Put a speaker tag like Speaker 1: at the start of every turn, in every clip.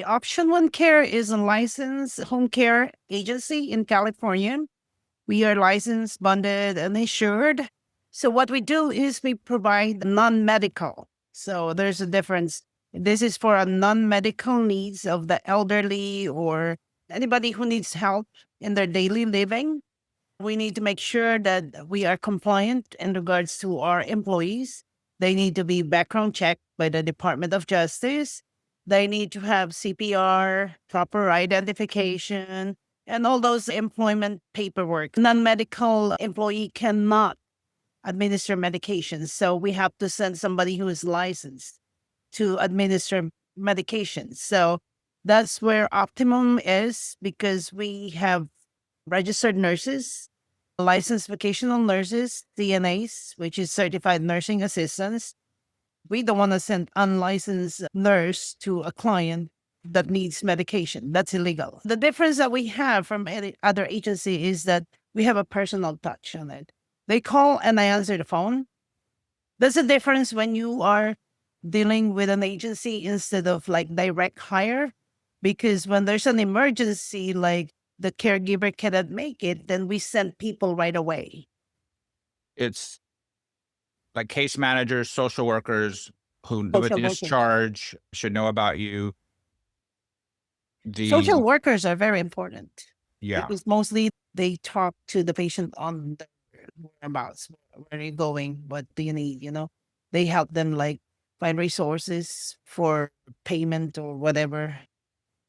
Speaker 1: OptionOne Care is a licensed home care agency in California. We are licensed, bonded, and insured. So what we do is we provide non-medical. So there's a difference. This is for a non-medical needs of the elderly or anybody who needs help in their daily living. We need to make sure that we are compliant in regards to our employees. They need to be background checked by the Department of Justice. They need to have CPR, proper identification, and all those employment paperwork. Non-medical employee cannot administer medications. So we have to send somebody who is licensed to administer medications. So that's where Optimum is because we have registered nurses, licensed vocational nurses, CNAs, which is certified nursing assistants. We don't want to send unlicensed nurse to a client that needs medication. That's illegal. The difference that we have from any other agency is that we have a personal touch on it. They call and I answer the phone. There's a difference when you are dealing with an agency instead of like direct hire, because when there's an emergency, like the caregiver cannot make it, then we send people right away.
Speaker 2: It's like case managers, social workers who do a
Speaker 1: Social workers.
Speaker 2: discharge should know about you.
Speaker 1: Social workers are very important
Speaker 2: Yeah.
Speaker 1: because mostly they talk to the patient on the whereabouts. Where are you going? What do you need? They help them like find resources for payment or whatever.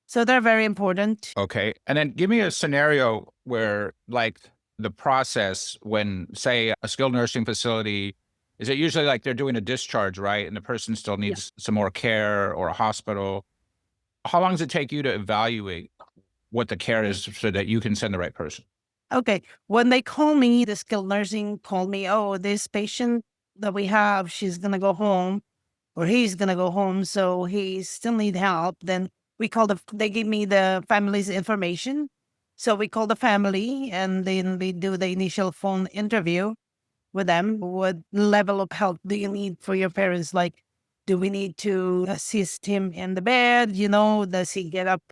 Speaker 1: So they're very important.
Speaker 2: Okay. And then give me a scenario where like the process when, say, a skilled nursing facility, is it usually like they're doing a discharge, right? And the person still needs some more care, or a hospital. How long does it take you to evaluate what the care is so that you can send the right person?
Speaker 1: Okay. When they call me, the skilled nursing call me, oh, this patient that we have, she's going to go home or he's going to go home. So he still need help. Then they give me the family's information. So we call the family and then we do the initial phone interview with them. What level of help do you need for your parents? Like, do we need to assist him in the bed? Does he get up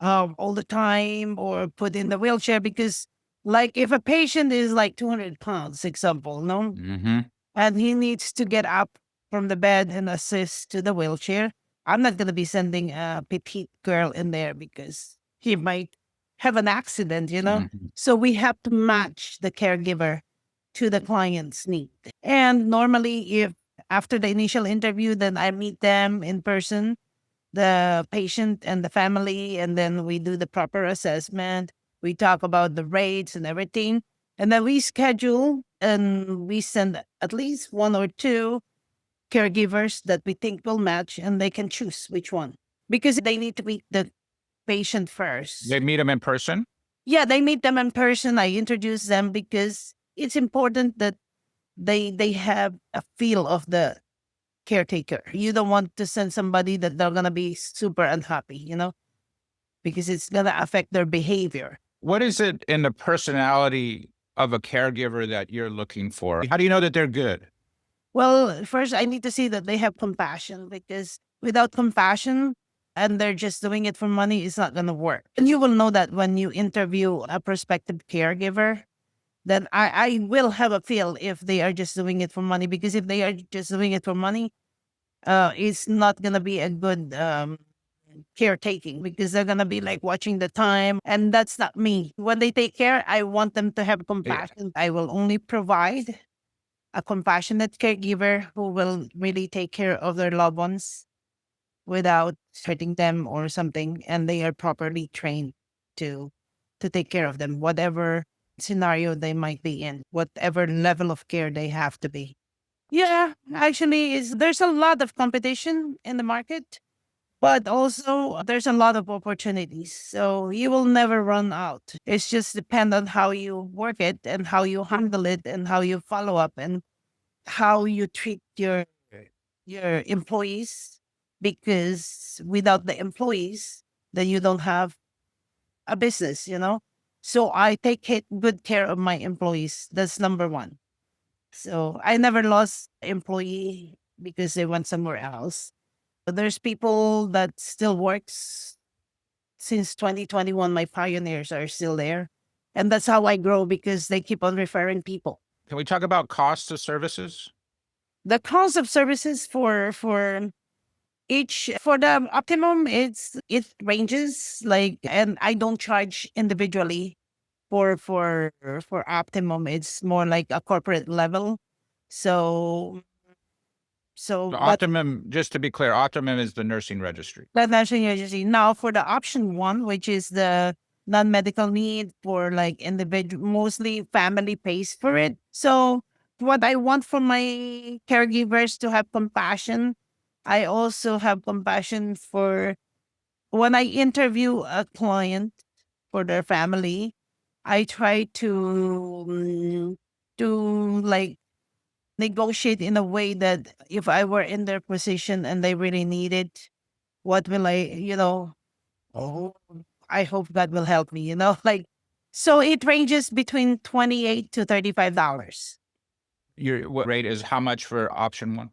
Speaker 1: all the time or put in the wheelchair? Because like if a patient is like 200 pounds, example, no?
Speaker 2: Mm-hmm.
Speaker 1: And he needs to get up from the bed and assist to the wheelchair, I'm not going to be sending a petite girl in there because he might have an accident.
Speaker 2: Mm-hmm.
Speaker 1: So we have to match the caregiver to the client's need. And normally, if after the initial interview, then I meet them in person, the patient and the family, and then we do the proper assessment. We talk about the rates and everything. And then we schedule and we send at least one or two caregivers that we think will match, and they can choose which one because they need to meet the patient first.
Speaker 2: They meet them in person?
Speaker 1: Yeah, they meet them in person. I introduce them because it's important that they have a feel of the caretaker. You don't want to send somebody that they're going to be super unhappy, because it's going to affect their behavior.
Speaker 2: What is it in the personality of a caregiver that you're looking for? How do you know that they're good?
Speaker 1: Well, first, I need to see that they have compassion because without compassion and they're just doing it for money, it's not going to work. And you will know that when you interview a prospective caregiver, then I will have a feel if they are just doing it for money, because if they are just doing it for money, it's not going to be a good caretaking because they're going to be like watching the time. And that's not me. When they take care, I want them to have compassion. I will only provide a compassionate caregiver who will really take care of their loved ones without hurting them or something. And they are properly trained to take care of them, whatever scenario they might be in, whatever level of care they have to be. Yeah, actually, there's a lot of competition in the market, but also there's a lot of opportunities. So you will never run out. It's just depend on how you work it and how you handle it and how you follow up and how you treat your employees. Because without the employees, then you don't have a business. So I take good care of my employees. That's number one. So I never lost employee because they went somewhere else. There's people that still works since 2021. My pioneers are still there. And that's how I grow because they keep on referring people.
Speaker 2: Can we talk about costs of services?
Speaker 1: The cost of services for each for the optimum, it ranges like, and I don't charge individually for optimum. It's more like a corporate level. So
Speaker 2: The
Speaker 1: but
Speaker 2: Optimum, just to be clear, Optimum is the nursing registry.
Speaker 1: the national agency now for the option one, which is the non-medical need for like individual, mostly family pays for it. So what I want for my caregivers to have compassion, I also have compassion for when I interview a client for their family. I try to like negotiate in a way that if I were in their position and they really need it, what will oh, I hope God will help me, like, so it ranges between $28 to $35.
Speaker 2: Your what rate is how much for option one?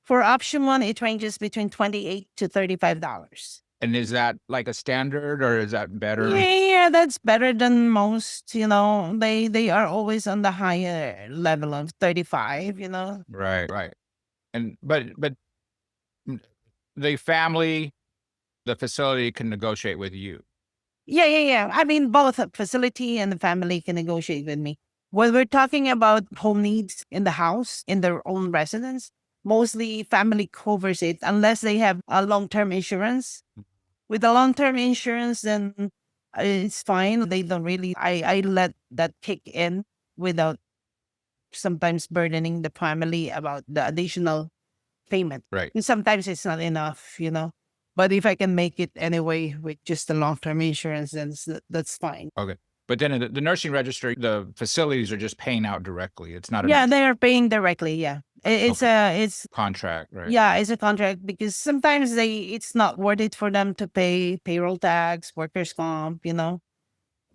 Speaker 1: For option one, it ranges between $28 to $35.
Speaker 2: And is that like a standard or is that better?
Speaker 1: Yeah, that's better than most, they are always on the higher level of 35.
Speaker 2: Right, right. And but the family, the facility can negotiate with you.
Speaker 1: Yeah. I mean, both the facility and the family can negotiate with me. When we're talking about home needs in the house, in their own residence, mostly family covers it unless they have a long-term insurance. With the long-term insurance, then it's fine. They don't really, I let that kick in without sometimes burdening the family about the additional payment.
Speaker 2: Right.
Speaker 1: And sometimes it's not enough. But if I can make it anyway with just the long-term insurance, then that's fine.
Speaker 2: Okay. But then in the nursing registry, the facilities are just paying out directly. It's not
Speaker 1: Yeah,
Speaker 2: a
Speaker 1: they are paying directly. Yeah, it's
Speaker 2: contract, right?
Speaker 1: yeah, it's a contract because sometimes it's not worth it for them to pay payroll tax, workers' comp,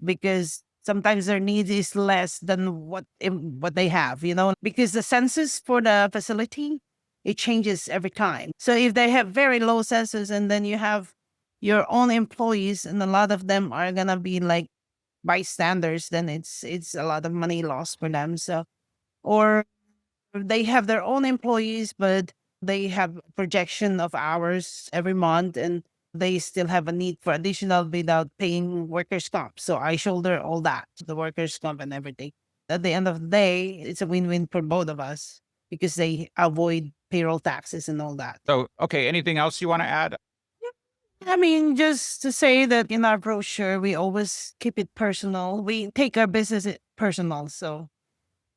Speaker 1: because sometimes their needs is less than what they have. Because the census for the facility, it changes every time. So if they have very low census and then you have your own employees and a lot of them are gonna be like bystanders, then it's a lot of money lost for them. So, or they have their own employees, but they have projection of hours every month and they still have a need for additional without paying workers' comp. So I shoulder all that, the workers' comp and everything. At the end of the day, it's a win-win for both of us because they avoid payroll taxes and all that.
Speaker 2: So, okay, anything else you want to add?
Speaker 1: I mean, just to say that in our brochure, we always keep it personal. We take our business personal. So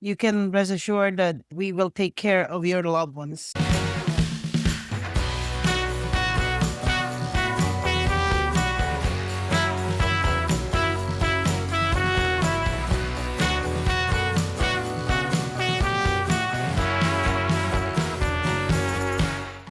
Speaker 1: you can rest assured that we will take care of your loved ones.